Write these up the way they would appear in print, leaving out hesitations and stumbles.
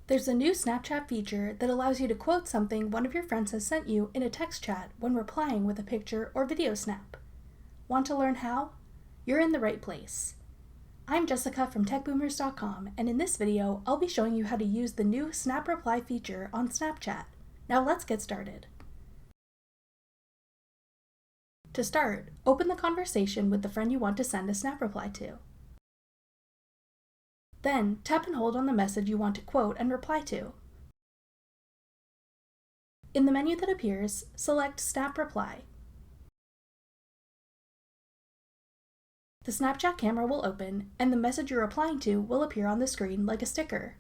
There's a new Snapchat feature that allows you to quote something one of your friends has sent you in a text chat when replying with a picture or video snap. Want to learn how? You're in the right place. I'm Jessica from techboomers.com, and in this video, I'll be showing you how to use the new Snap Reply feature on Snapchat. Now let's get started. To start, open the conversation with the friend you want to send a Snap Reply to. Then, tap and hold on the message you want to quote and reply to. In the menu that appears, select Snap Reply. The Snapchat camera will open, and the message you're replying to will appear on the screen like a sticker.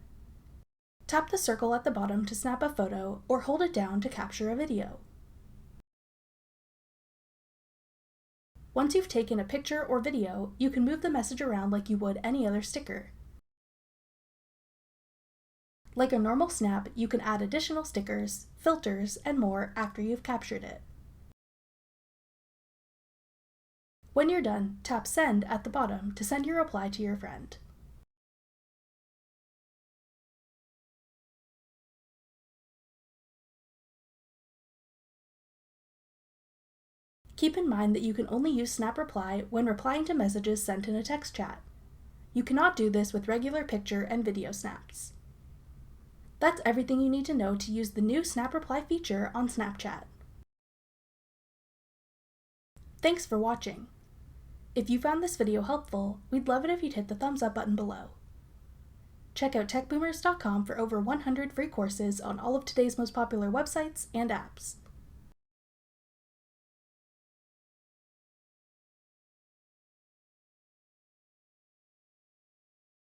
Tap the circle at the bottom to snap a photo, or hold it down to capture a video. Once you've taken a picture or video, you can move the message around like you would any other sticker. Like a normal snap, you can add additional stickers, filters, and more after you've captured it. When you're done, tap Send at the bottom to send your reply to your friend. Keep in mind that you can only use Snap Reply when replying to messages sent in a text chat. You cannot do this with regular picture and video snaps. That's everything you need to know to use the new Snap Reply feature on Snapchat. Thanks for watching. If you found this video helpful, we'd love it if you'd hit the thumbs up button below. Check out techboomers.com for over 100 free courses on all of today's most popular websites and apps.